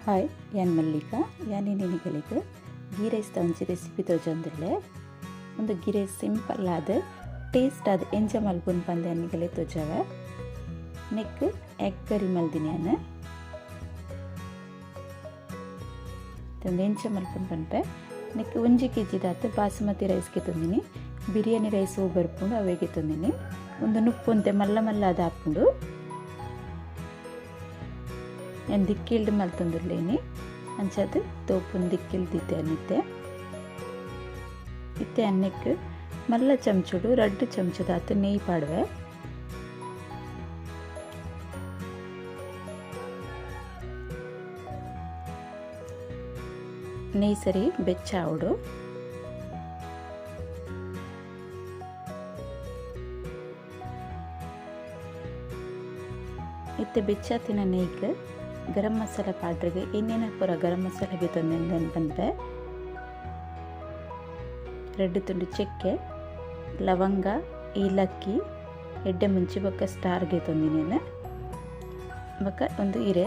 Hi ಯಾನ್ Mallika ಯಾನಿನಿಗಳಿಗೆ ghee rice ಒಂಜಿ recipe ತೋಜೊಂದುಲ್ಲೆ ಒಂದು ಗೀ ರೈಸ್ ಸಿಂಪಲ್ ಆದ ಟೇಸ್ಟ್ ಆದ ಎಂಜ ಮಲ್ಪುನ್ ಪಂದೆ ಅನ್ನಿಗಲೆ ತೋಜಾವೆ ನೆಕ್ ಎಗ್ ಕರಿ ಮಲ್ದಿನಿ ಎಂಚ ಮಲ್ಪುನ್ ಪನ್ಪೆ ನೆಕ್ 1 kg ದಾತ ಬಾಸುಮತಿ ರೈಸ್ಗೆ ತಂದಿನಿ ಬಿರಿಯಾನಿ ರೈಸ್ ಬರ್ಪುಂಡು ಅವೆಗೆ ತಂದಿನಿ ಒಂದು ನುಪ್ಪುಂತೆ ಮಲ್ಲ ಮಲ್ಲ ಆದ ಹಾಪುಂಡು ನಾನು ದಿಕ್ಕಿಲ್ದು ಮಲ್ತಂದುರ್ಲೇನಿ ಅಂಚದು ತೋಪುನ್ ದಿಕ್ಕಿಲ್ದಿತ್ತೆ ಅನ್ನಿತ್ತೆ ಇತ್ತೆ ಅನ್ನಕ್ಕೆ ಮಲ್ಲ ಚಮಚುಡು 2 ಚಮಚದಾತ ನೆಯ್ಯಿ ಪಾಡುವೆ ನೆಯ್ಯಿ ಸರಿ ಬೆಚ್ಚ ಆವಡು ಇತ್ತೆ ಬೆಚ್ಚಾತಿನ ನೆಯ್ಯಿಗೆ ಗರಂ ಮಸಾಲ ಪಾಡ್ರಿಗೆ ಇನ್ನೇನ ಪೂರ ಗರಂ ಮಸಾಲೆಗೆ ತಂದೆ ಬಂದೆ 2 ತುಂಡು ಚಕ್ಕೆ ಲವಂಗ ಏಲಕ್ಕಿ ಎಡ್ಡೆ ಮುಂಚಿ ಬೊಕ್ಕ ಸ್ಟಾರ್ಗೆ ತಂದಿನೇನೆ ಬೊಕ್ಕ ಒಂದು ಇರೆ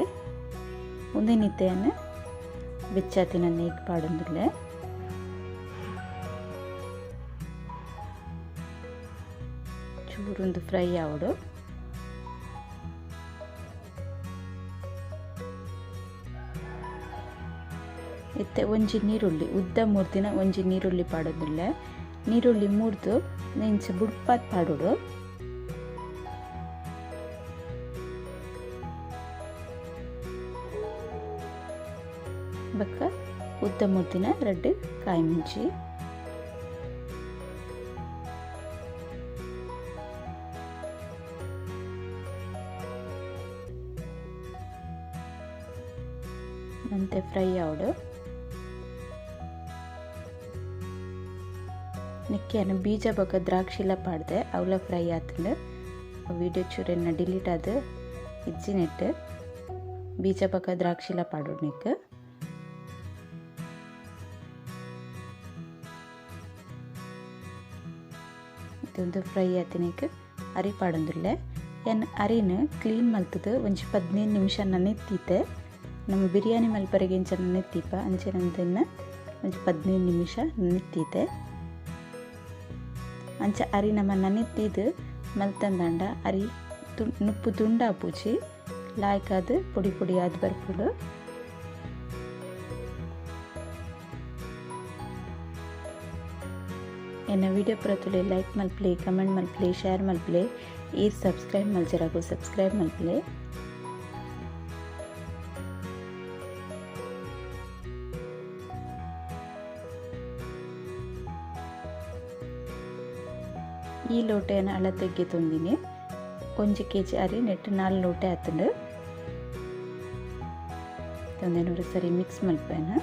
ಉಂದಿನಿತ್ತೆಯನ್ನು ಬೆಚ್ಚಾತಿನ ನೆಯ್ಯಿಗೆ ಪಾಡೊಂದುಲ್ಲೆ ಚೂರೊಂದು ಫ್ರೈ ಆವಡು ಇತ್ತೆ ಒಂಜಿ ನೀರುಳ್ಳಿ ಉದ್ದ ಮೂರ್ದಿನ ಒಂಜಿ ನೀರುಳ್ಳಿ ಪಾಡೋದಿಲ್ಲ ನೀರುಳ್ಳಿ ಮೂರ್ದು ನೆಂಚ ಬುಡ್ಪಾತ್ ಪಾಡೋಡು ಬಕ್ಕ ಉದ್ದ ಮೂರ್ದಿನ 2 ಕಾಯಿ ಮುಂಚಿ ಮತ್ತೆ ಫ್ರೈ ಆವಡು ನಿಕ್ಕೆಯನ್ನು ಬೀಜ ಬೊಕ್ಕ ದ್ರಾಕ್ಷಿಲ ಪಾಡ್ದೆ ಅವಲ ಫ್ರೈ ಆತಂಡು ವಿಡಿಯೋ ಚೂರನ್ನ ಡಿಲೀಟ್ ಆದ ಇಜ್ಜಿನೆಟ್ಟು ಬೀಜ ಬೊಕ್ಕ ದ್ರಾಕ್ಷಿಲ ಪಾಡೋಡು ನಿಕ್ ಇದೊಂದು ಫ್ರೈ ಆತಿನಿಕ್ ಅರಿ ಪಾಡೊಂದುಲ್ಲೆ ಏನು ಅರಿನ ಕ್ಲೀನ್ ಮಲ್ತದು ಒಂಜಿ 15 ನಿಮಿಷ ನೆತ್ತಿತ್ತೆ ನಮ್ಮ ಬಿರಿಯಾನಿ ಮಲ್ಪರೆಗೆ ಇಂಚ ನೆತ್ತಿಪ್ಪ ಅಂಚೆನಂದನ್ನು ಒಂಜಿ 15 ನಿಮಿಷ ನೆತ್ತಿತ್ತೆ ಅಂಚ ಅರಿ ನಮ್ಮ ನೆತ್ತಿದ್ದು ಮಲ್ತಂದಂಡ ಅರಿ ನುಪ್ಪು ತುಂಡ ಪೂಚಿ ಲಾಯ್ಕಾದ ಪುಡಿ ಪುಡಿ ಆದ ಬರ್ಪುಡು ಎನ್ನ ವಿಡಿಯೋ ಪ್ರತುಲೆ ಲೈಕ್ ಮಲ್ಪ್ಲೆ ಕಮೆಂಟ್ ಮಲ್ಪ್ಲೆ ಶೇರ್ ಮಲ್ಪ್ಲೆ ಈರ್ ಸಬ್ಸ್ಕ್ರೈಬ್ ಮಲ್ಜರಾಗು ಸಬ್ಸ್ಕ್ರೈಬ್ ಮಲ್ಪ್ಲೆ ಈ ಲೋಟೆಯನ್ನು ಅಳತೆಗೆ ತಂದಿನಿ 1 kg ಅರಿ ನೆಟ್ಟು 4 ಲೋಟೆ ಆತಂಡು ತಂದೆ ನೋಡಿ ಸರಿ ಮಿಕ್ಸ್ ಮಲ್ಪೇನ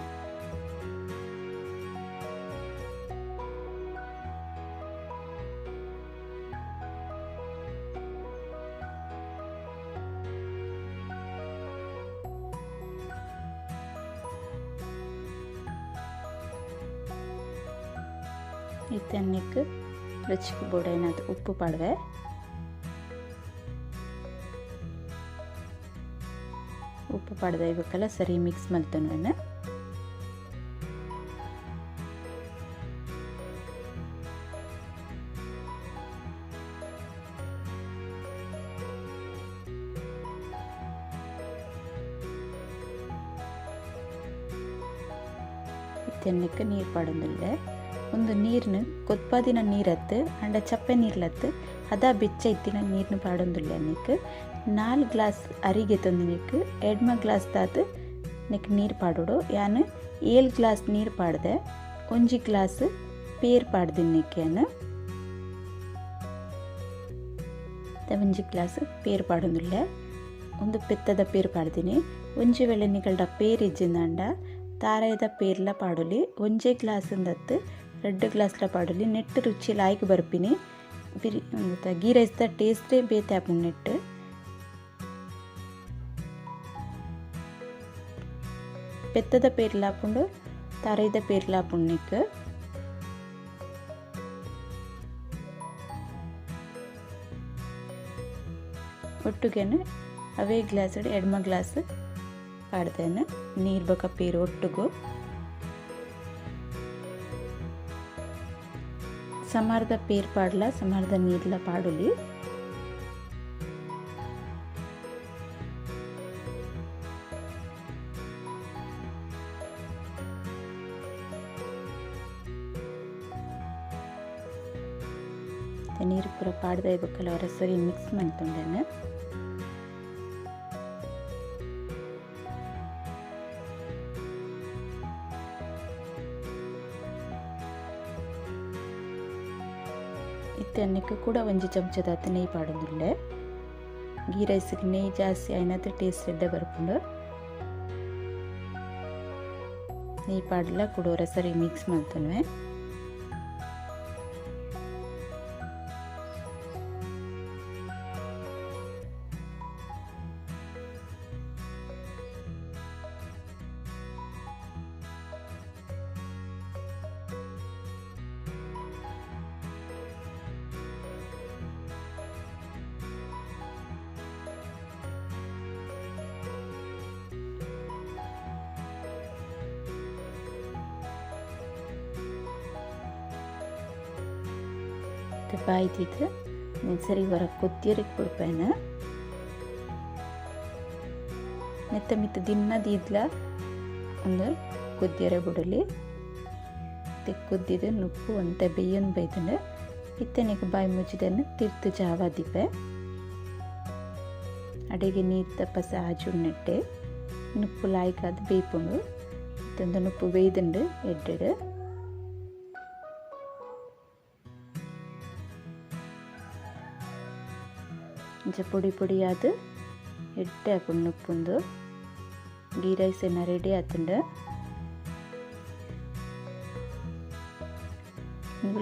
ಇತ್ತನ್ನಿಕ್ ರುಚಿಗೆ ಬೋಡೇನಾದ ಉಪ್ಪು ಪಾಡುವೆ ಉಪ್ಪು ಪಾಡ್ದೆ ಇವಕ್ಕೆಲ್ಲ ಸರಿ ಮಿಕ್ಸ್ ಮಲ್ತನು ಇತ್ತನ್ನಕ್ಕೆ ನೀರು ಪಾಡೊಂದಿಲ್ಲ ಒಂದು ನೀರ್ನು ಕೊತ್ಪಾದಿನ ನೀರತ್ತು ಅಂಡ ಚಪ್ಪೆ ನೀರ್ಲತ್ತು ಅದ ಬೆಚ್ಚ ಇತ್ತಿನ ನೀರ್ನು ಪಾಡೊಂದುಲ್ಲೆ ನಿಕ್ 4 ಗ್ಲಾಸ್ ಅರಿಗೆ ತಂದಿನಿಕ್ 2 ಗ್ಲಾಸ್ ದಾತ್ ನಿಕ್ ನೀರು ಪಾಡೋಡು ಯಾನು 7 ಗ್ಲಾಸ್ ನೀರು ಪಾಡ್ದೆ 1 ಗ್ಲಾಸ್ ಪೇರ್ ಪಾಡ್ದಿನಿ ನಿಕ್ಕೆನು 1 ಗ್ಲಾಸ್ ಪೇರ್ ಪಾಡೊಂದುಲ್ಲೆ ಒಂದು ಪೆತ್ತದ ಪೇರ್ ಪಾಡ್ದಿನಿ ಒಂಜಿ ವೇಳೆ ನಿಗಲ್ಡ ಪೇರ್ ಇಜ್ಜಿಂದಂಡ ತಾರೆದ ಪೇರ್ಲ ಪಾಡೊಲಿ 1 ಗ್ಲಾಸ್ ಅಂದತ್ತು 2 ಗ್ಲಾಸ್ಲ ಪಾಡಲಿ ನೆಟ್ಟು ರುಚಿ ಲಾಯ್ಕ್ ಬರ್ಪಿನಿ ಗೀ ರೈಸ್ದ ಟೇಸ್ಟೇ ಬೇತೆ ಆಪುಂಡು ನೆಟ್ಟು ಪೆತ್ತದ ಪೇರ್ಲ ಹಾಪುಂಡು ತಾರೈದ ಪೇರ್ಲ ಹಾಪುಂಡು ನಿಕ್ ಒಟ್ಟುಗೆನೆ ಅವೇ ಗ್ಲಾಸ್ 2 ಗ್ಲಾಸ್ ಪಾಡ್ದೇನೆ ನೀರು ಬಕ ಪೇರು ಒಟ್ಟುಗು ಸಮಾರ್ದ ಪೇರ್ ಪಾಡ್ಲ ಸಮಾರ್ದ ನೀರ್ಲ ಪಾಡುಲಿ ನೀರು ಪೂರ ಪಾಡ್ದ ಇಬೇಕಲ್ಲ ಅವರ ಸರಿ ಮಿಕ್ಸ್ ಮಾಡ್ಕೊಂಡೇನೆ ಇತ್ತನ್ನಕ್ಕೆ ಕೂಡ ಒಂಜಿ ಚಮಚದಾತ ನೆಯ್ ಪಾಡೊಂದುಲ್ಲೆ ಗೀ ರೈಸ್ಗೆ ನೆಯ್ ಜಾಸ್ತಿ ಆಯ್ನದ ಟೇಸ್ಟ್ ಎಡ್ಡೆ ಬರ್ಪುಂಡು ನೆಯ್ ಪಾಡ್ಲ ಕುಡೋರ ಸರಿ ಮಿಕ್ಸ್ ಮಾಡ್ತೇನೆ ಬಾಯ್ತಿದ್ದು ಸರಿ ಹೊರ ಕೊತ್ತಿಯರಿಗೆ ಬಿಡ್ಪೇನೆ ಮೆತ್ತ ಮಿತ್ತ ದಿನ ದೀದ್ಲ ಒಂದು ಕೊದ್ದಿಯರೆ ಬಿಡಲಿ ಕುದ್ದಿದ್ದು ನುಪ್ಪು ಅಂತ ಬೇಯೊಂದು ಬೈತಂಡು ಇತ್ತನಿಗೆ ಬಾಯಿ ಮುಚ್ಚಿದನ್ನು ತಿರ್ತು ಜಾವ ದಿಪ್ಪೆ ಅಡಿಗೆ ನೀರು ತಪ್ಪಸ ಆಜು ನೆಟ್ಟೆ ನುಪ್ಪು ಲಾಯ್ಕಾದ ಬೇಯ್ಪುಂಡು ಇತ್ತೊಂದು ನುಪ್ಪು ಬೇಯ್ದುಂಡು ಎಡ್ಡೆಡು ಪುಡಿ ಪುಡಿ ಆದ ಎಡ್ಡೆ ಹಾಕೊಂಡು ಉಪ್ಪುಂದು ಗೀ ರೈಸ್ ಏನ ರೆಡಿ ಆತುಂಡು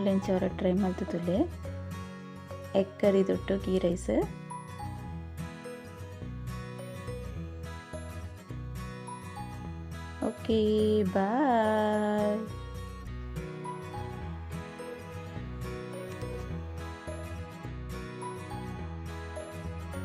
ಲಂಚ್ ಅವರ ಟ್ರೈ ಮಾಡ್ತಿದ್ದುಲೆ ಎಗ್ ಕರಿ ದೊಟ್ಟು ಗೀ ರೈಸ್ ಓಕೆ ಬಾಯ್.